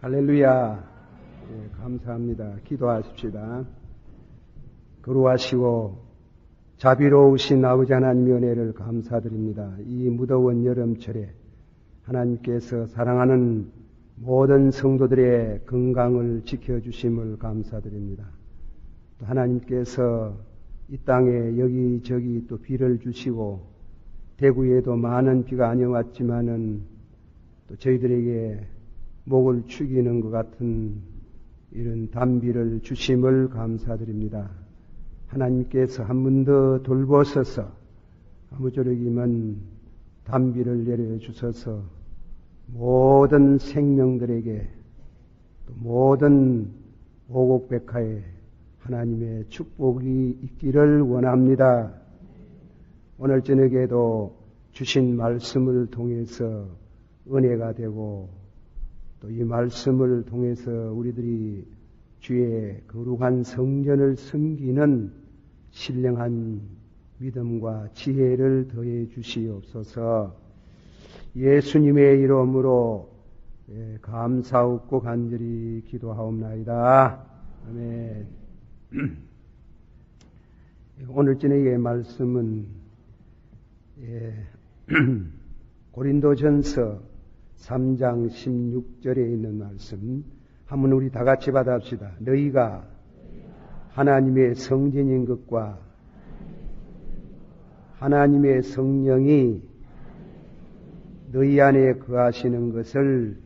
할렐루야. 예, 감사합니다. 기도하십시다. 거룩하시고 자비로우신 아버지 하나님의 은혜를 감사드립니다. 이 무더운 여름철에 하나님께서 사랑하는 모든 성도들의 건강을 지켜주심을 감사드립니다. 또 하나님께서 이 땅에 여기저기 또 비를 주시고 대구에도 많은 비가 아니었지만은 또 저희들에게 목을 축이는 것 같은 이런 단비를 주심을 감사드립니다. 하나님께서 한 번 더 돌보셔서 아무쪼록이면 단비를 내려주셔서 모든 생명들에게 또 모든 오곡백화에 하나님의 축복이 있기를 원합니다. 오늘 저녁에도 주신 말씀을 통해서 은혜가 되고 또 이 말씀을 통해서 우리들이 주의 거룩한 성전을 섬기는 신령한 믿음과 지혜를 더해 주시옵소서. 예수님의 이름으로 감사하고 간절히 기도하옵나이다. 아멘. 오늘 저녁의 말씀은 고린도전서 3장 16절에 있는 말씀 한번 우리 다 같이 받아봅시다. 너희가 하나님의 성전인 것과 하나님의 성령이 너희 안에 거하시는 것을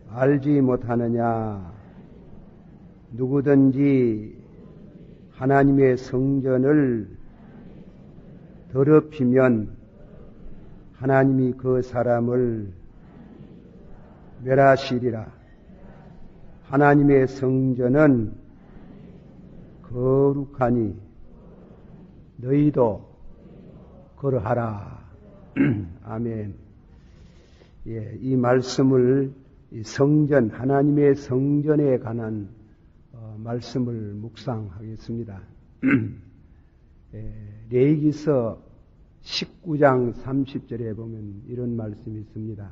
알지 못하느냐. 누구든지 하나님의 성전을 더럽히면 하나님이 그 사람을 멸하시리라. 하나님의 성전은 거룩하니 너희도 그러하라. 아멘. 예, 이 말씀을 성전, 하나님의 성전에 관한 말씀을 묵상하겠습니다. 레위기서 19장 30절에 보면 이런 말씀이 있습니다.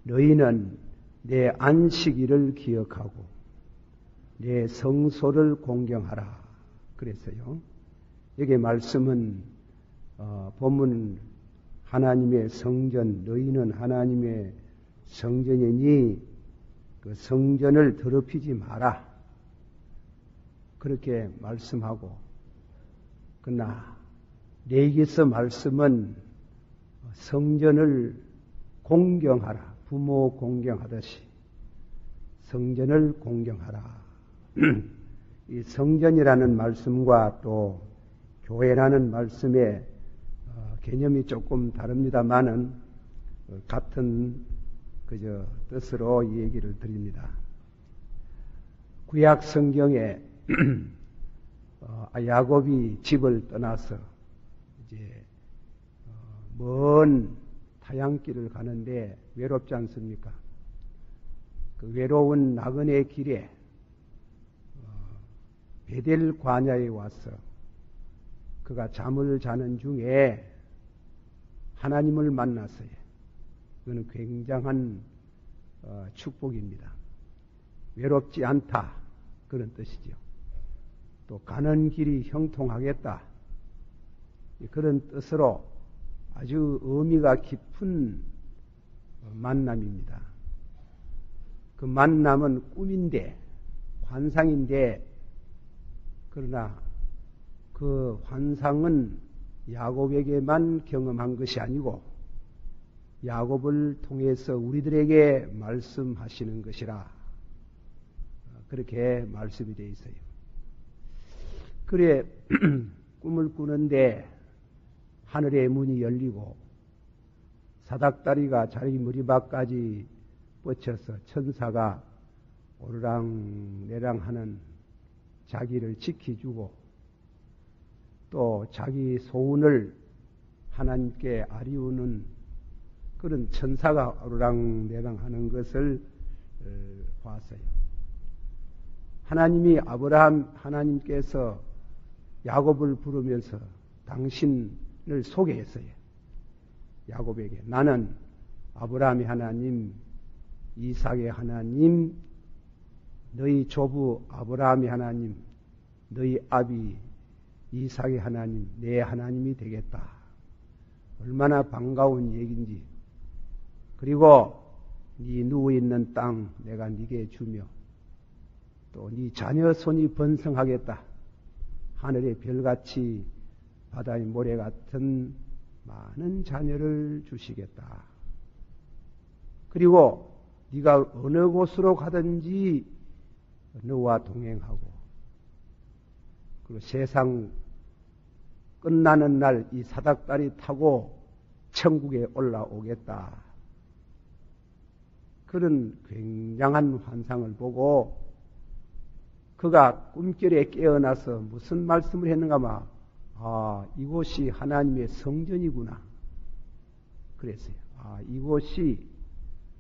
너희는 내 안식일을 기억하고 내 성소를 공경하라. 그랬어요. 여기 말씀은 본문 하나님의 성전, 너희는 하나님의 성전이니 그 성전을 더럽히지 마라. 그렇게 말씀하고, 그러나 레위기서 말씀은 성전을 공경하라. 부모 공경하듯이 성전을 공경하라. 이 성전이라는 말씀과 또 교회라는 말씀의 개념이 조금 다릅니다만은 같은 그저 뜻으로 이 얘기를 드립니다. 구약 성경에 야곱이 집을 떠나서 이제 먼 타향길을 가는데 외롭지 않습니까? 그 외로운 나그네 길에 베델 광야에 와서 그가 잠을 자는 중에 하나님을 만났어요. 그거는 굉장한 축복입니다. 외롭지 않다, 그런 뜻이죠. 또 가는 길이 형통하겠다, 그런 뜻으로 아주 의미가 깊은 만남입니다. 그 만남은 꿈인데, 환상인데, 그러나 그 환상은 야곱에게만 경험한 것이 아니고 야곱을 통해서 우리들에게 말씀하시는 것이라, 그렇게 말씀이 되어 있어요. 그래 꿈을 꾸는데 하늘의 문이 열리고 사닥다리가 자기 머리박까지 뻗쳐서 천사가 오르락내락 하는 자기를 지켜주고 또 자기 소원을 하나님께 아리우는 그런 천사가 오르락내락 하는 것을 봤어요. 하나님께서 야곱을 부르면서 당신을 소개했어요. 야곱에게 나는 아브라함의 하나님, 이삭의 하나님, 너희 조부 아브라함의 하나님, 너희 아비 이삭의 하나님, 내 하나님이 되겠다. 얼마나 반가운 얘기인지. 그리고 네 누워있는 땅 내가 네게 주며 또 네 자녀 손이 번성하겠다. 하늘의 별같이 바다의 모래 같은 많은 자녀를 주시겠다. 그리고 네가 어느 곳으로 가든지 너와 동행하고 그리고 세상 끝나는 날 이 사닥다리 타고 천국에 올라오겠다. 그런 굉장한 환상을 보고 그가 꿈결에 깨어나서 무슨 말씀을 했는가 아, 이곳이 하나님의 성전이구나. 그랬어요. 아, 이곳이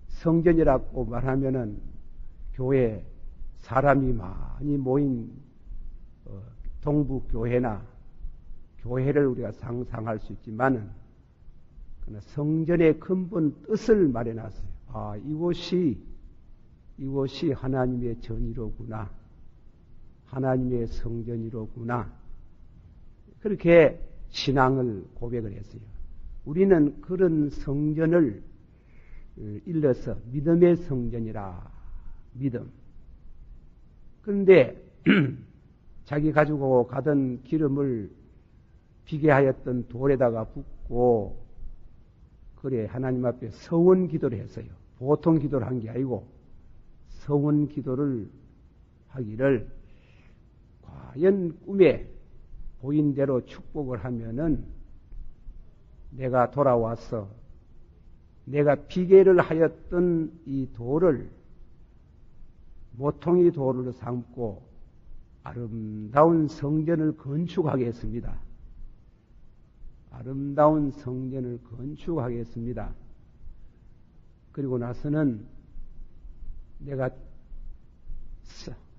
성전이라고 말하면은 교회 사람이 많이 모인 동부교회나 교회를 우리가 상상할 수 있지만은 성전의 근본 뜻을 말해놨어요. 아, 이곳이 하나님의 전이로구나. 하나님의 성전이로구나. 그렇게 신앙을 고백을 했어요. 우리는 그런 성전을 일러서 믿음의 성전이라. 믿음. 그런데 자기 가지고 가던 기름을 비게 하였던 돌에다가 붓고 그래 하나님 앞에 서원 기도를 했어요. 보통 기도를 한 게 아니고 서원 기도를 하기를 과연 꿈에 보인 대로 축복을 하면은 내가 돌아와서 내가 비계를 하였던 이 돌을 모퉁이 돌을 삼고 아름다운 성전을 건축하겠습니다. 아름다운 성전을 건축하겠습니다. 그리고 나서는 내가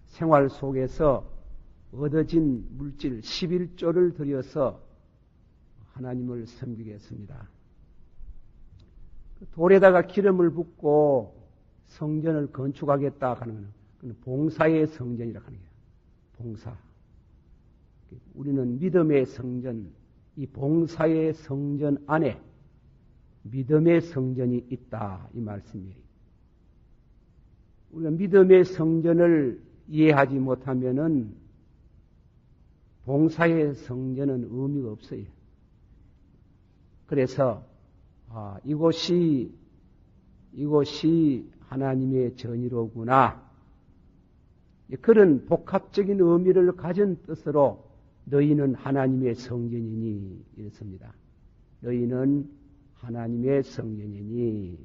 생활 속에서 얻어진 물질 11조를 들여서 하나님을 섬기겠습니다. 돌에다가 기름을 붓고 성전을 건축하겠다 하는 것은 봉사의 성전이라 하는 거예요. 봉사. 우리는 믿음의 성전, 이 봉사의 성전 안에 믿음의 성전이 있다 이 말씀이에요. 우리가 믿음의 성전을 이해하지 못하면은 봉사의 성전은 의미가 없어요. 그래서 이곳이 하나님의 전이로구나. 그런 복합적인 의미를 가진 뜻으로 너희는 하나님의 성전이니 이렇습니다. 너희는 하나님의 성전이니.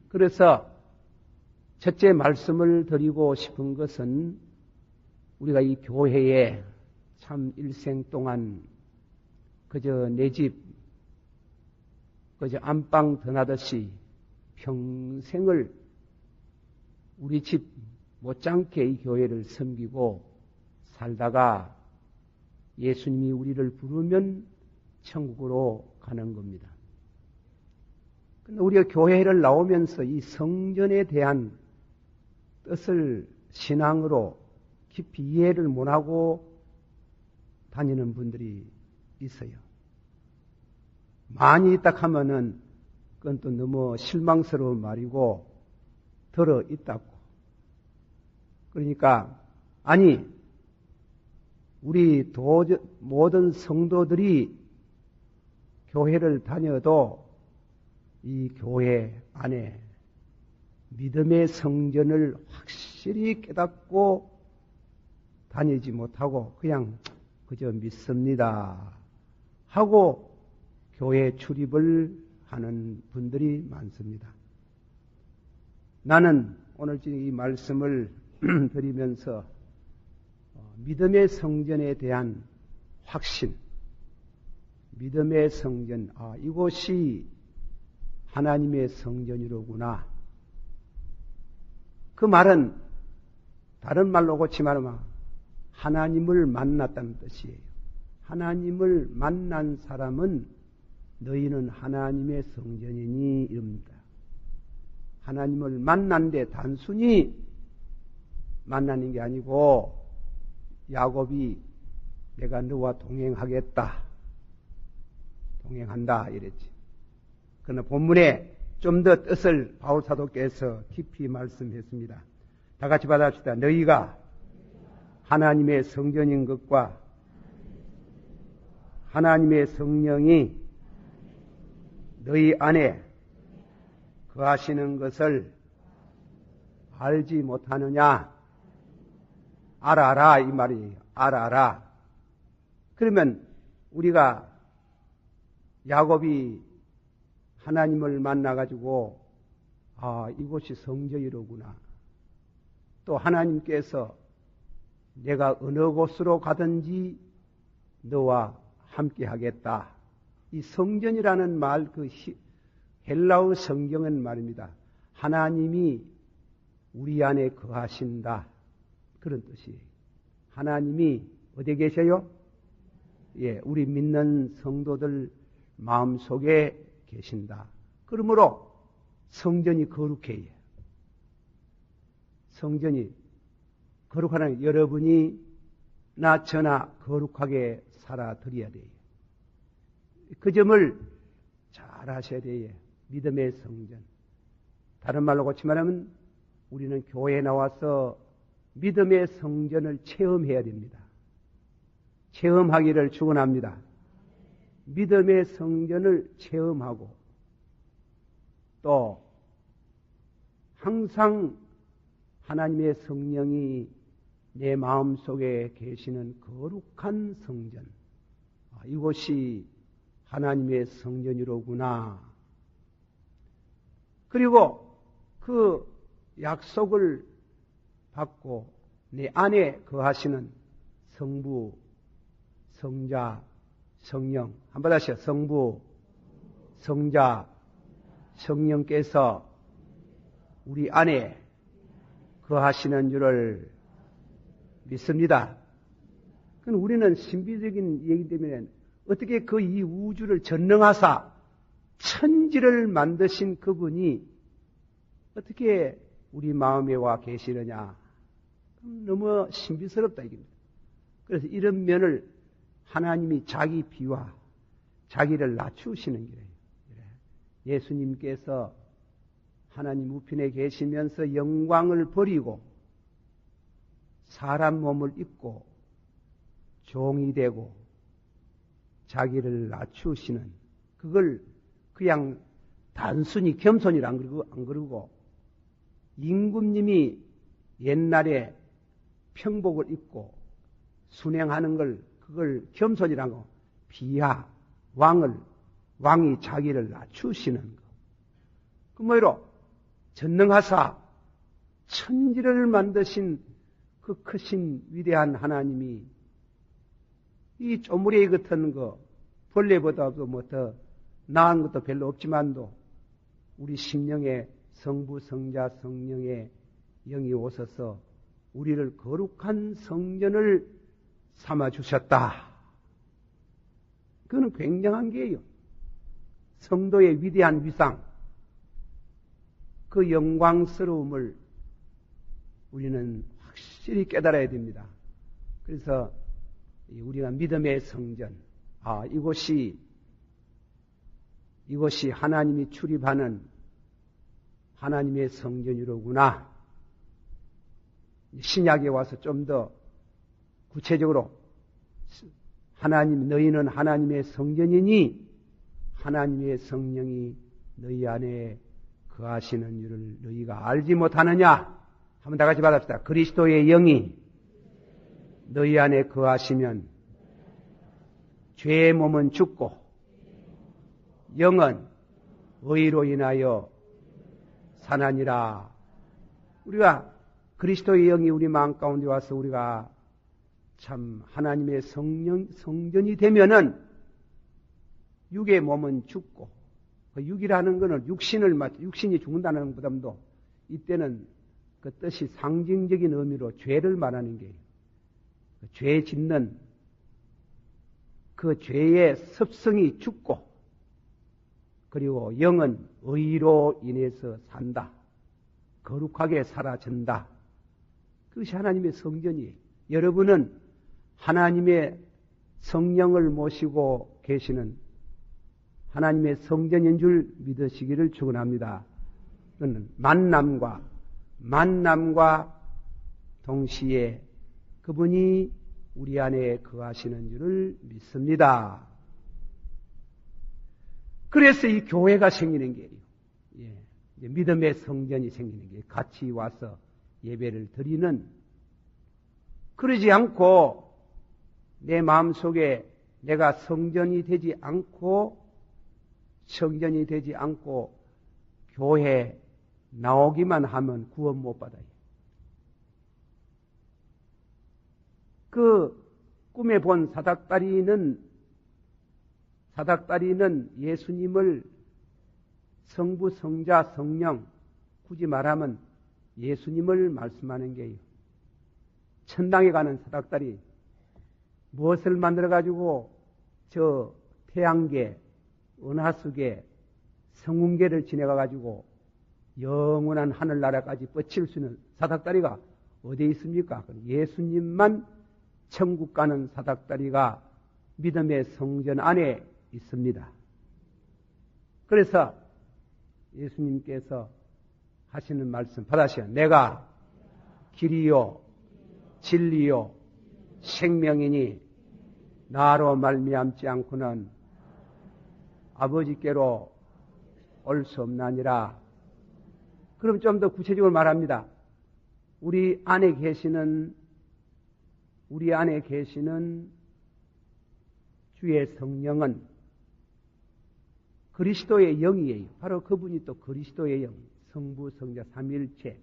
그래서 첫째 말씀을 드리고 싶은 것은 우리가 이 교회에 참 일생 동안 그저 내 집 그저 안방 드나듯이 평생을 우리 집 못지않게 이 교회를 섬기고 살다가 예수님이 우리를 부르면 천국으로 가는 겁니다. 그런데 우리가 교회를 나오면서 이 성전에 대한 뜻을 신앙으로 깊이 이해를 못하고 다니는 분들이 있어요. 많이 있다 하면은 그건 또 너무 실망스러운 말이고 들어 있다고. 그러니까 아니 우리 모든 성도들이 교회를 다녀도 이 교회 안에 믿음의 성전을 확실히 깨닫고 다니지 못하고 그냥 그저 믿습니다 하고 교회 출입을 하는 분들이 많습니다. 나는 오늘 이 말씀을 드리면서 믿음의 성전에 대한 확신, 믿음의 성전, 이곳이 하나님의 성전이로구나. 그 말은 다른 말로 고치면 하나님을 만났다는 뜻이에요. 하나님을 만난 사람은 너희는 하나님의 성전이니 이럽니다. 하나님을 만난데 단순히 만나는 게 아니고 야곱이 내가 너와 동행하겠다. 동행한다 이랬지. 그러나 본문에 좀 더 뜻을 바울 사도께서 깊이 말씀했습니다. 다 같이 받아봅시다. 너희가 하나님의 성전인 것과 하나님의 성령이 너희 안에 거하시는 것을 알지 못하느냐? 알아라 이 말이에요. 알아라. 그러면 우리가 야곱이 하나님을 만나가지고 이곳이 성전이로구나. 또 하나님께서 내가 어느 곳으로 가든지 너와 함께 하겠다. 이 성전이라는 말, 헬라어 성경은 말입니다. 하나님이 우리 안에 거하신다. 그런 뜻이에요. 하나님이 어디에 계셔요? 예, 우리 믿는 성도들 마음속에 계신다. 그러므로 성전이 거룩해요. 성전이 거룩하는 여러분이 나 저나 거룩하게 살아드려야 돼요. 그 점을 잘 하셔야 돼요. 믿음의 성전. 다른 말로 고치 말하면 우리는 교회에 나와서 믿음의 성전을 체험해야 됩니다. 체험하기를 축원합니다. 믿음의 성전을 체험하고 또 항상 하나님의 성령이 내 마음속에 계시는 거룩한 성전. 이곳이 하나님의 성전이로구나. 그리고 그 약속을 받고 내 안에 거하시는 성부, 성자, 성령. 한번 다시요. 성부, 성자, 성령께서 우리 안에 거하시는 줄을 믿습니다. 그럼 우리는 신비적인 얘기 때문에 어떻게 그 이 우주를 전능하사 천지를 만드신 그분이 어떻게 우리 마음에 와 계시느냐. 너무 신비스럽다 이겁니다. 그래서 이런 면을 하나님이 자기 비와 자기를 낮추시는 길이에요. 예수님께서 하나님 우편에 계시면서 영광을 버리고 사람 몸을 입고 종이 되고 자기를 낮추시는 그걸 그냥 단순히 겸손이라 안 그러고 임금님이 옛날에 평복을 입고 순행하는 걸 그걸 겸손이라고 비하 왕이 자기를 낮추시는 거. 그 뭐로 전능하사 천지를 만드신 그 크신 위대한 하나님이 이 쪼무레기 같은 거 벌레보다도 뭐 더 나은 것도 별로 없지만도 우리 심령에 성부 성자 성령의 영이 오셔서 우리를 거룩한 성전을 삼아 주셨다. 그건 굉장한 게예요. 성도의 위대한 위상, 그 영광스러움을 우리는 확실히 깨달아야 됩니다. 그래서 우리가 믿음의 성전, 이곳이 하나님이 출입하는 하나님의 성전이로구나. 신약에 와서 좀 더 구체적으로 너희는 하나님의 성전이니 하나님의 성령이 너희 안에 거하시는 일을 너희가 알지 못하느냐? 한번 다 같이 받읍시다. 그리스도의 영이 너희 안에 거하시면 죄의 몸은 죽고 영은 의로 인하여 사나니라. 우리가 그리스도의 영이 우리 마음 가운데 와서 우리가 참 하나님의 성전이 되면은 육의 몸은 죽고, 그 육이라는 것은 육신이 죽는다는 것보다도 이때는 그 뜻이 상징적인 의미로 죄를 말하는 게 죄 짓는 그 죄의 습성이 죽고, 그리고 영은 의로 인해서 산다. 거룩하게 사라진다. 그것이 하나님의 성전이에요. 여러분은 하나님의 성령을 모시고 계시는 하나님의 성전인 줄 믿으시기를 축원합니다. 그는 만남과 동시에 그분이 우리 안에 거하시는 줄을 믿습니다. 그래서 이 교회가 생기는 게요. 믿음의 성전이 생기는 게 같이 와서 예배를 드리는, 그러지 않고 내 마음속에 내가 성전이 되지 않고 교회 나오기만 하면 구원 못 받아요. 그 꿈에 본 사닥다리는 예수님을 성부, 성자, 성령, 굳이 말하면 예수님을 말씀하는 게요. 천당에 가는 사닥다리, 무엇을 만들어가지고 저 태양계, 은하수계, 성운계를 지나가가지고 영원한 하늘나라까지 뻗칠 수 있는 사닥다리가 어디에 있습니까? 예수님만 천국 가는 사닥다리가 믿음의 성전 안에 있습니다. 그래서 예수님께서 하시는 말씀 받으시오. 내가 길이요 진리요 생명이니 나로 말미암지 않고는 아버지께로 올 수 없나니라. 그럼 좀 더 구체적으로 말합니다. 우리 안에 계시는 주의 성령은 그리스도의 영이에요. 바로 그분이 또 그리스도의 영, 성부, 성자, 삼위일체.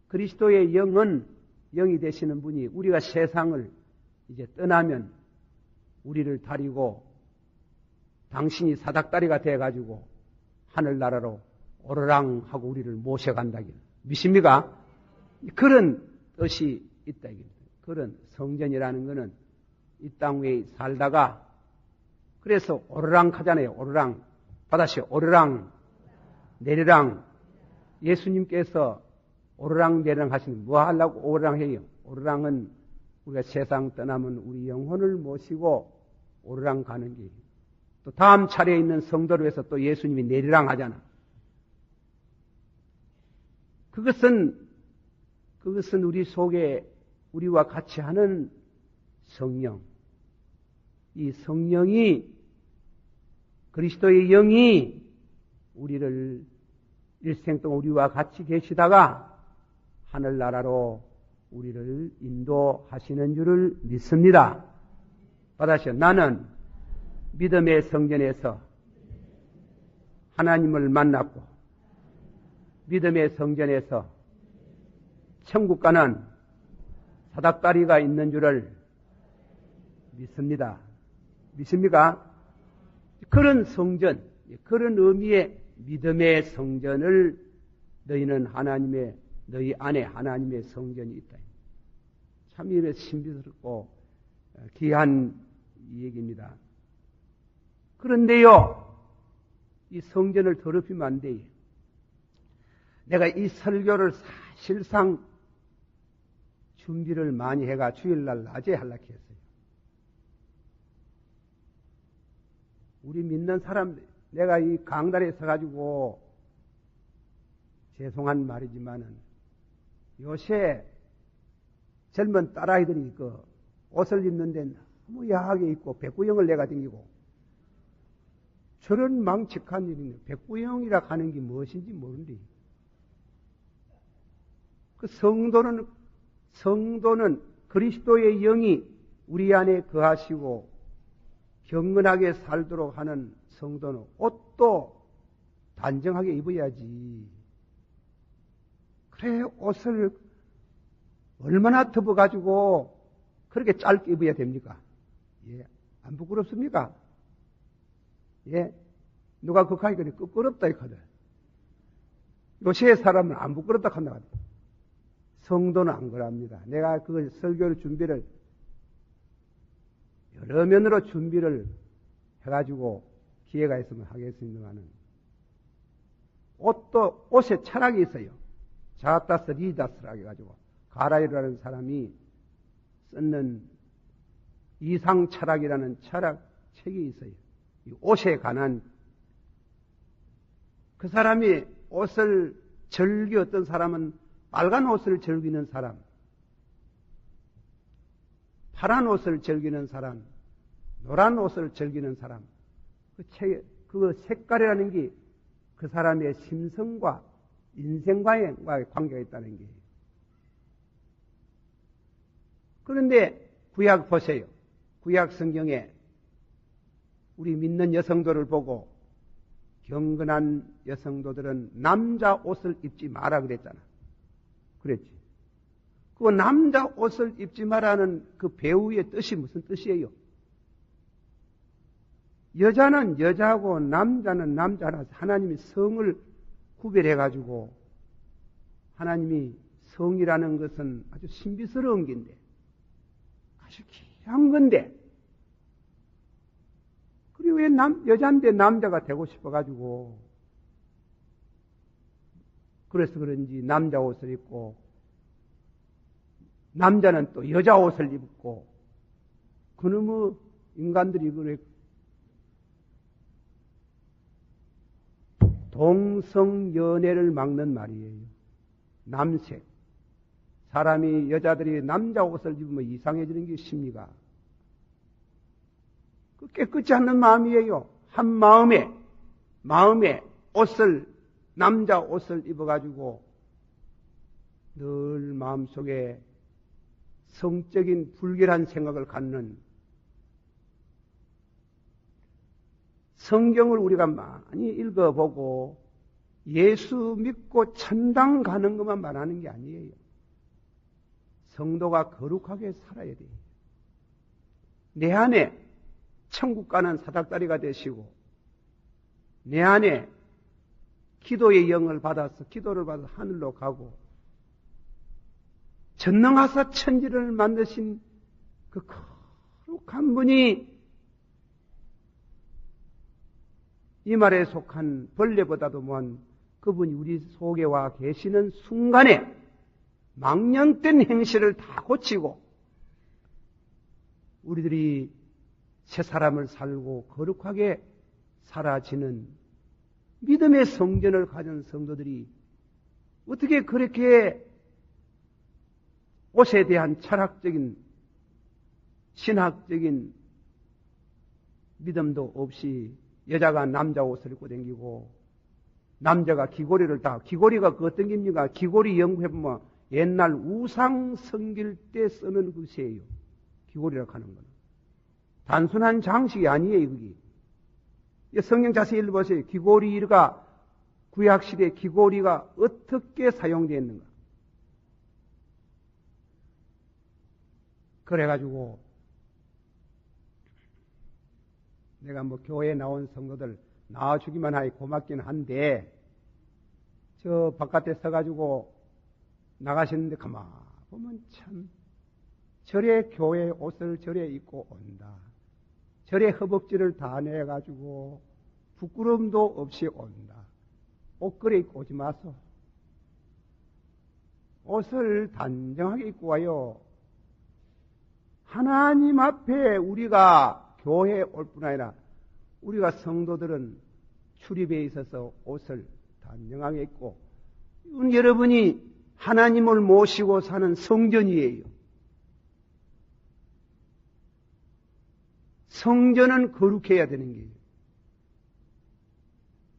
그리스도의 영이 되시는 분이 우리가 세상을 이제 떠나면 우리를 다리고 당신이 사닥다리가 돼가지고 하늘나라로 오르랑 하고 우리를 모셔간다길 믿습니까? 그런 뜻이 있다. 그런 성전이라는 것은 이 땅 위에 살다가 그래서 오르랑 하잖아요. 오르랑 받아시오. 오르랑 내리랑. 예수님께서 오르랑 내리랑 하시는 뭐 하려고 오르랑 해요? 오르랑은 우리가 세상 떠나면 우리 영혼을 모시고 오르랑 가는 길. 또 다음 차례에 있는 성도를 위해서 또 예수님이 내리랑 하잖아. 그것은 우리 속에 우리와 같이 하는 성령. 이 성령이 그리스도의 영이 우리를 일생 동안 우리와 같이 계시다가 하늘나라로 우리를 인도하시는 줄을 믿습니다. 받으시오. 나는 믿음의 성전에서 하나님을 만났고 믿음의 성전에서 천국 가는 사닥다리가 있는 줄을 믿습니다. 믿습니까? 그런 성전, 그런 의미의 믿음의 성전을 너희 안에 하나님의 성전이 있다. 참 이래 신비스럽고 귀한 얘기입니다. 그런데요, 이 성전을 더럽히면 안 돼요. 내가 이 설교를 사실상 준비를 많이 해가 주일날 낮에 하려고 했어요. 우리 믿는 사람, 내가 이 강단에 서가지고 죄송한 말이지만은 요새 젊은 딸아이들이 그 옷을 입는데 너무 야하게 입고 백구형을 내가 댕기고 저런 망측한 일이네. 백구형이라 하는 게 무엇인지 모른대. 그 성도는 그리스도의 영이 우리 안에 거하시고 경건하게 살도록 하는 성도는 옷도 단정하게 입어야지. 그래, 옷을 얼마나 덮어가지고 그렇게 짧게 입어야 됩니까? 예, 안 부끄럽습니까? 예, 누가 그까지 그래 부끄럽다 이거든. 요새 사람은 안 부끄럽다 한다. 성도는 안 그럽니다. 내가 그 설교를 준비를 여러 면으로 준비를 해가지고 기회가 있으면 하겠습니다만은 옷에 철학이 있어요. 자타스 리다스라고 해가지고 가라이라는 사람이 썼는 이상 철학이라는 철학 책이 있어요. 이 옷에 관한. 그 사람이 옷을 어떤 사람은 빨간 옷을 즐기는 사람, 파란 옷을 즐기는 사람, 노란 옷을 즐기는 사람. 그 색깔이라는 게 그 사람의 심성과 인생과의 관계가 있다는 게. 그런데 구약 보세요. 구약 성경에 우리 믿는 여성들을 보고 경건한 여성도들은 남자 옷을 입지 마라 그랬잖아. 그랬지. 그 남자 옷을 입지 마라는 그 배우의 뜻이 무슨 뜻이에요? 여자는 여자고 남자는 남자라 하나님이 성을 구별해가지고 하나님이 성이라는 것은 아주 신비스러운 건데 아주 귀한 건데 그리고 왜 여자인데 남자가 되고 싶어가지고 그래서 그런지 남자 옷을 입고 남자는 또 여자 옷을 입고 그놈의 인간들이 그래 동성연애를 막는 말이에요. 남색. 사람이 여자들이 남자 옷을 입으면 이상해지는 게 있습니까? 그 깨끗지 않는 마음이에요. 한 마음에 옷을 남자 옷을 입어가지고 늘 마음속에 성적인 불결한 생각을 갖는 성경을 우리가 많이 읽어보고 예수 믿고 천당 가는 것만 말하는 게 아니에요. 성도가 거룩하게 살아야 돼요. 내 안에 천국 가는 사닥다리가 되시고 내 안에 기도의 영을 받아서 기도를 받아서 하늘로 가고 전능하사 천지를 만드신 그 거룩한 분이 이 말에 속한 벌레보다도 먼 그분이 우리 속에 와 계시는 순간에 망령된 행실을 다 고치고 우리들이 새 사람을 살고 거룩하게 사라지는 믿음의 성전을 가진 성도들이 어떻게 그렇게 옷에 대한 철학적인 신학적인 믿음도 없이 여자가 남자 옷을 입고 다니고 남자가 귀고리가 그 어떤 겁니까? 귀고리 연구해보면 옛날 우상 섬길 때 쓰는 것이에요. 귀고리라고 하는 거는. 단순한 장식이 아니에요, 그게. 성경 자세히 읽어보세요. 귀고리가, 구약시대에 귀고리가 어떻게 사용되었는가. 그래가지고, 내가 뭐 교회에 나온 성도들 나와주기만 하니 고맙긴 한데, 저 바깥에 서가지고 나가시는데 가만 보면 참, 저래 교회 옷을 저래 입고 온다. 저래 허벅지를 다 내가지고 부끄러움도 없이 온다. 옷 그래 입고 오지 마소. 옷을 단정하게 입고 와요. 하나님 앞에 우리가 교회에 올 뿐 아니라 우리가 성도들은 출입에 있어서 옷을 단정하게 입고 여러분이 하나님을 모시고 사는 성전이에요. 성전은 거룩해야 되는 거예요.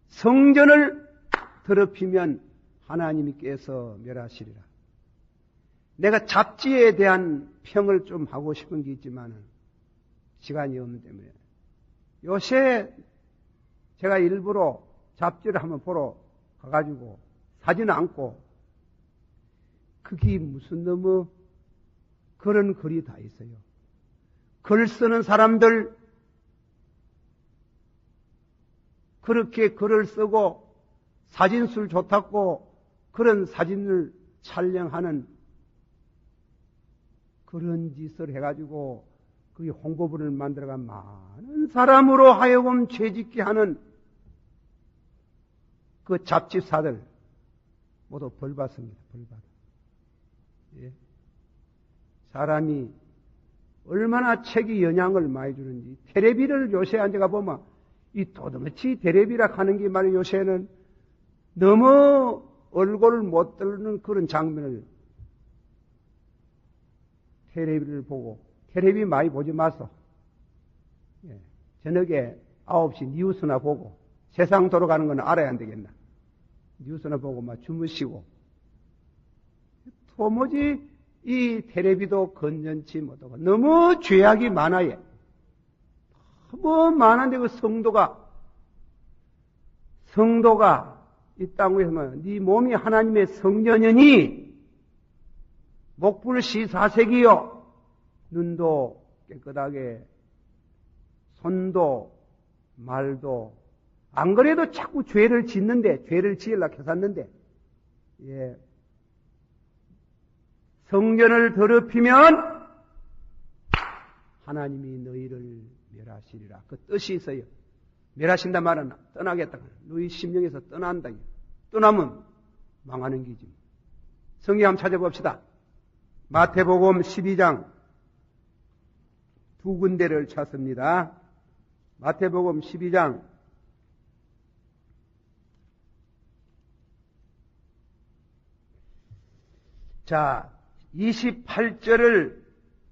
성전을 더럽히면 하나님께서 멸하시리라. 내가 잡지에 대한 평을 좀 하고 싶은 게 있지만 시간이 없는 때문에 요새 제가 일부러 잡지를 한번 보러 가가지고 사진 않고 그게 무슨 너무 그런 글이 다 있어요. 글 쓰는 사람들 그렇게 글을 쓰고 사진술 좋다고 그런 사진을 촬영하는 그런 짓을 해가지고 그게 홍보물을 만들어가 많은 사람으로 하여금 죄짓게 하는 그 잡지사들 모두 벌 받습니다. 벌 받아. 예. 사람이 얼마나 책이 영향을 많이 주는지 텔레비를 요새 앉아가 보면 이 도대체 텔레비라 하는 게 말이야 요새는 너무 얼굴을 못 들는 그런 장면을 텔레비를 보고 텔레비 많이 보지 마소. 예. 저녁에 9시 뉴스나 보고 세상 돌아가는 건 알아야 안 되겠나. 뉴스나 보고 막 주무시고 도무지 이 텔레비도 건전치 못하고 너무 죄악이 많아요. 너무 많은데 그 성도가 이 땅 위에서는 네 몸이 하나님의 성전이니 목불시 사색이요 눈도 깨끗하게 손도 말도 안 그래도 자꾸 죄를 짓는데 죄를 지으려고 해샀는데 예. 성전을 더럽히면 하나님이 너희를 멸하시리라. 그 뜻이 있어요. 멸하신다 말은 떠나겠다. 너희 심령에서 떠난다. 떠나면 망하는 기지. 성경 한번 찾아봅시다. 마태복음 12장 두 군데를 찾습니다. 마태복음 12장 자 28절을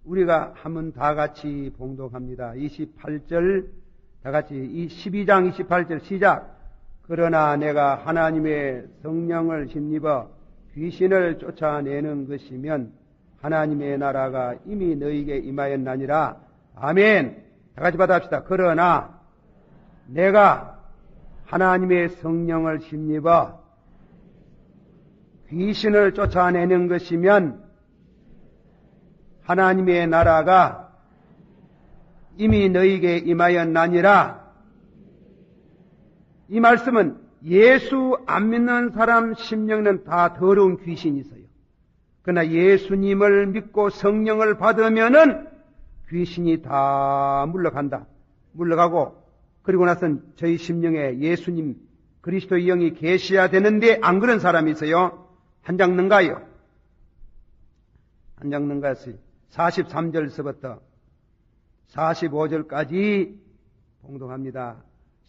우리가 한번 다 같이 봉독합니다. 28절 다 같이 12장 28절 시작. 그러나 내가 하나님의 성령을 힘입어 귀신을 쫓아내는 것이면 하나님의 나라가 이미 너희에게 임하였나니라. 아멘. 다 같이 받아봅시다. 그러나 내가 하나님의 성령을 힘입어 귀신을 쫓아내는 것이면 하나님의 나라가 이미 너희에게 임하였나니라. 이 말씀은 예수 안 믿는 사람 심령에는 다 더러운 귀신이 있어요. 그러나 예수님을 믿고 성령을 받으면은 귀신이 다 물러간다. 물러가고 그리고 나서는 저희 심령에 예수님 그리스도의 영이 계셔야 되는데 안 그런 사람이 있어요. 한 장 능가요? 한 장 능가였어요. 43절서부터 45절까지 봉독합니다.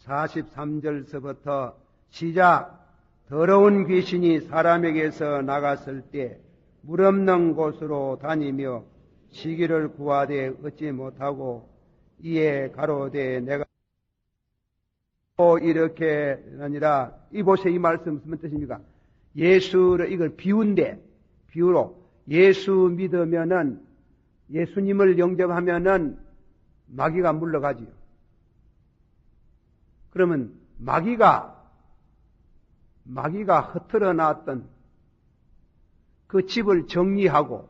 43절서부터 시작. 더러운 귀신이 사람에게서 나갔을 때 물 없는 곳으로 다니며 시기를 구하되 얻지 못하고 이에 가로되 내가 이렇게 아니라 이곳에 이 말씀 무슨 뜻입니까? 예수를 이걸 비유로 예수 믿으면은 예수님을 영접하면은 마귀가 물러가지요. 그러면 마귀가 흩어져 놨던 그 집을 정리하고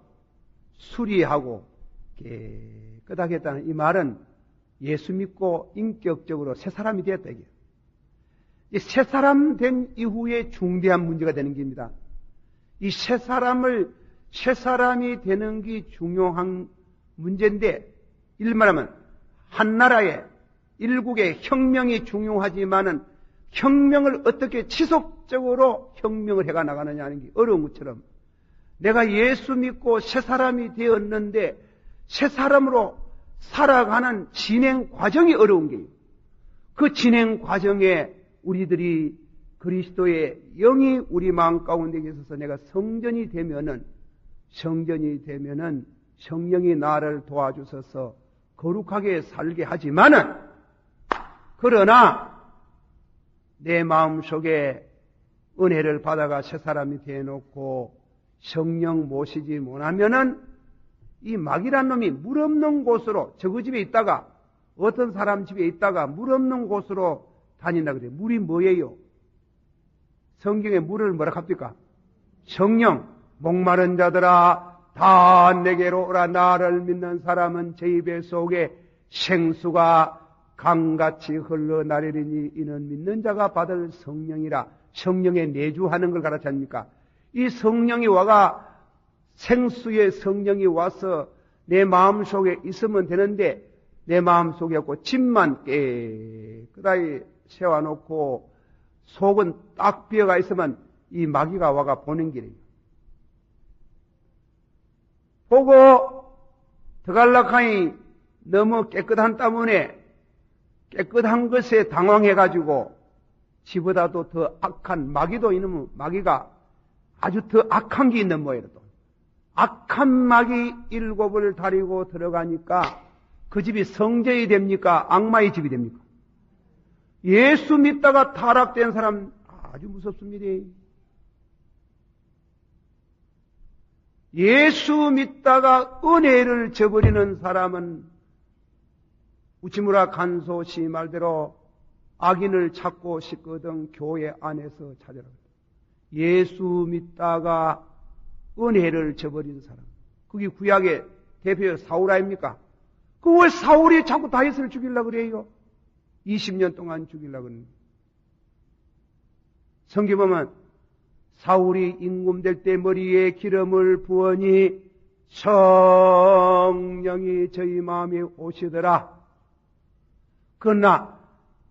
수리하고 깨끗하게 했다는 이 말은 예수 믿고 인격적으로 새 사람이 되었다 이게. 새 사람 된 이후에 중대한 문제가 되는 겁니다. 이 새 사람이 되는 게 중요한 문제인데, 일말하면 한 나라의 일국의 혁명이 중요하지만은 혁명을 어떻게 지속적으로 혁명을 해가 나가느냐 하는 게 어려운 것처럼 내가 예수 믿고 새 사람이 되었는데 새 사람으로 살아가는 진행 과정이 어려운 게요. 그 진행 과정에 우리들이 그리스도의 영이 우리 마음 가운데 있어서 내가 성전이 되면은 성령이 나를 도와주셔서 거룩하게 살게 하지만은 그러나 내 마음 속에 은혜를 받아가 새 사람이 되어놓고 성령 모시지 못하면은 이 마귀란 놈이 물 없는 곳으로 저그 집에 있다가 어떤 사람 집에 있다가 물 없는 곳으로 다닌다 그래요. 물이 뭐예요? 성경에 물을 뭐라 합니까? 성령. 목마른 자들아 다 내게로 오라. 나를 믿는 사람은 제 입 속에 생수가 강같이 흘러나리니 이는 믿는 자가 받을 성령이라. 성령에 내주하는 걸 가르쳐 줍니까? 이 성령이 와가 생수의 성령이 와서 내 마음 속에 있으면 되는데 내 마음 속에 없고 집만 깨끗하게 세워놓고 속은 딱 비어가 있으면 이 마귀가 와가 보는 길이에요. 보고 더갈락하니 너무 깨끗한 때문에 깨끗한 것에 당황해가지고 지보다도 더 악한 마귀도 이놈의 마귀가 아주 더 악한 게 있는 모양이다. 악한 마귀 7을 다리고 들어가니까 그 집이 성전이 됩니까? 악마의 집이 됩니까? 예수 믿다가 타락된 사람 아주 무섭습니다. 예수 믿다가 은혜를 저버리는 사람은 우치무라 간소시 말대로 악인을 찾고 싶거든 교회 안에서 찾으라. 예수 믿다가 은혜를 저버린 사람. 그게 구약의 대표 사울 아닙니까? 그 왜 사울이 자꾸 다윗을 죽이려고 그래요? 20년 동안 죽이려고 그럽니다. 성경 보면 사울이 임금될 때 머리에 기름을 부으니 성령이 저희 마음에 오시더라. 그러나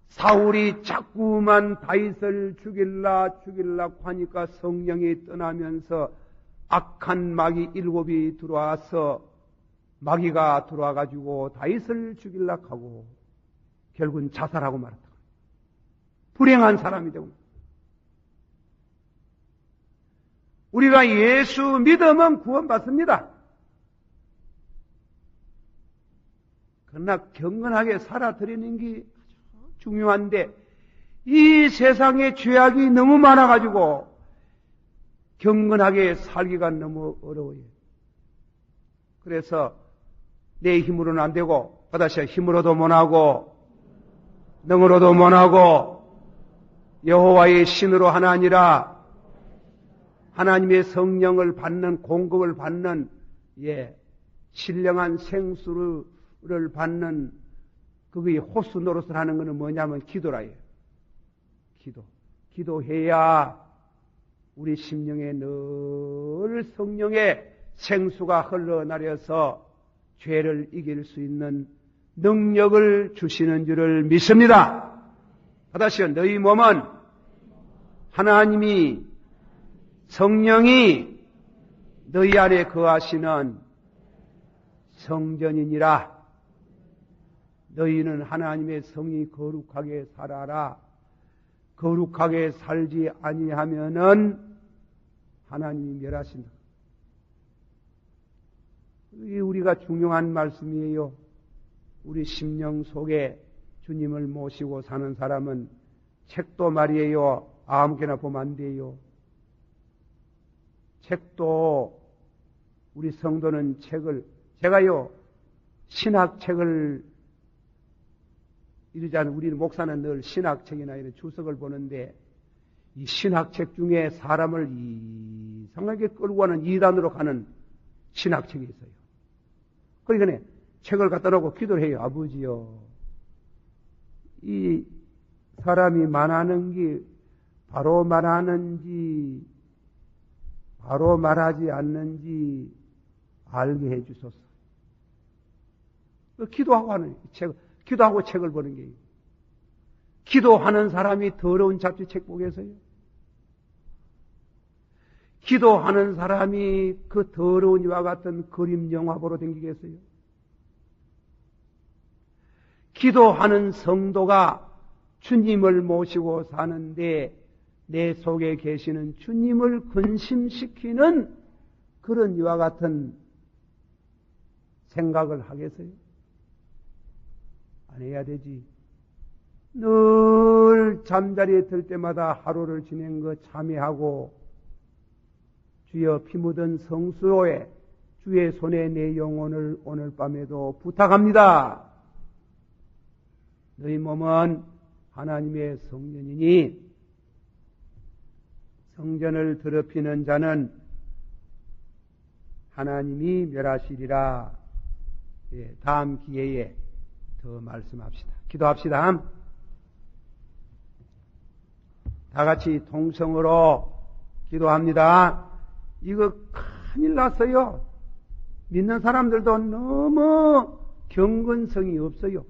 사울이 자꾸만 다윗을 죽일라 하니까 성령이 떠나면서 악한 마귀 7이 들어와서 마귀가 들어와가지고 다윗을 죽일라 하고 결국은 자살하고 말았다. 불행한 사람이 되고. 우리가 예수 믿으면 구원받습니다. 그러나 경건하게 살아드리는 게 중요한데 이 세상에 죄악이 너무 많아가지고 경건하게 살기가 너무 어려워요. 그래서 내 힘으로는 안 되고 다시 힘으로도 못하고 능으로도 못하고 여호와의 신으로 하나 아니라 하나님의 성령을 받는 공급을 받는 신령한 생수를 받는 그게 호수 노릇을 하는 것은 뭐냐면 기도라예요. 기도해야 우리 심령에 늘 성령의 생수가 흘러내려서 죄를 이길 수 있는 능력을 주시는 줄을 믿습니다. 다시 너희 몸은 하나님이 성령이 너희 안에 거하시는 성전이니라. 너희는 하나님의 성이 거룩하게 살아라. 거룩하게 살지 아니하면은 하나님이 멸하신다. 이게 우리가 중요한 말씀이에요. 우리 심령 속에 주님을 모시고 사는 사람은 책도 말이에요. 아무개나 보면 안 돼요. 책도 우리 성도는 책을 제가요 신학책을 이러지 않으면 우리는 목사는 늘 신학책이나 이런 주석을 보는데 이 신학책 중에 사람을 이상하게 끌고 가는 이단으로 가는 신학책이 있어요. 그러니까 책을 갖다 놓고 기도를 해요. 아버지요, 이 사람이 말하는 게 바로 말하는지 바로 말하지 않는지 알게 해주소서. 기도하고 하는 책, 기도하고 책을 보는 게 기도하는 사람이 더러운 잡지책 보겠어요? 기도하는 사람이 그 더러운 이와 같은 그림 영화 보러 다니겠어요? 기도하는 성도가 주님을 모시고 사는데 내 속에 계시는 주님을 근심시키는 그런 이와 같은 생각을 하겠어요? 안 해야 되지. 늘 잠자리에 들 때마다 하루를 지낸 것 참회하고 주여 피 묻은 성수호에 주의 손에 내 영혼을 오늘 밤에도 부탁합니다. 너희 몸은 하나님의 성전이니 성전을 더럽히는 자는 하나님이 멸하시리라. 다음 기회에 더 말씀합시다. 기도합시다. 다 같이 통성으로 기도합니다. 이거 큰일 났어요. 믿는 사람들도 너무 경건성이 없어요.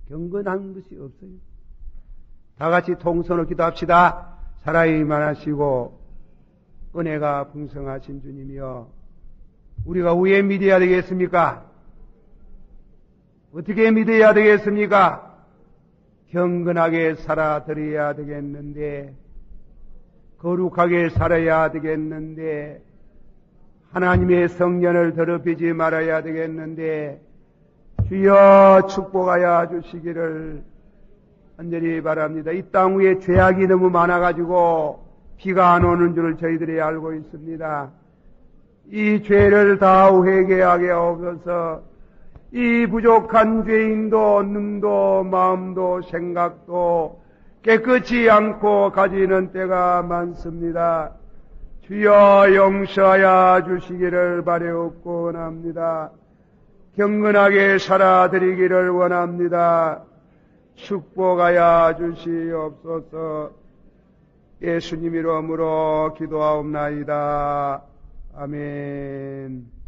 경건한 것이 없어요. 다 같이 통성으로 기도합시다. 사랑이 많으시고 은혜가 풍성하신 주님이여, 우리가 왜 믿어야 되겠습니까? 어떻게 믿어야 되겠습니까? 경건하게 살아드려야 되겠는데, 거룩하게 살아야 되겠는데, 하나님의 성전을 더럽히지 말아야 되겠는데, 주여 축복하여 주시기를 간절히 바랍니다. 이 땅 위에 죄악이 너무 많아가지고 비가 안 오는 줄 저희들이 알고 있습니다. 이 죄를 다 회개하게 하옵소서. 이 부족한 죄인도 눈도 마음도 생각도 깨끗이 않고 가지는 때가 많습니다. 주여 용서하여 주시기를 바라옵고 원합니다. 경건하게 살아드리기를 원합니다. 축복하여 주시옵소서. 예수님 이름으로 기도하옵나이다. 아멘.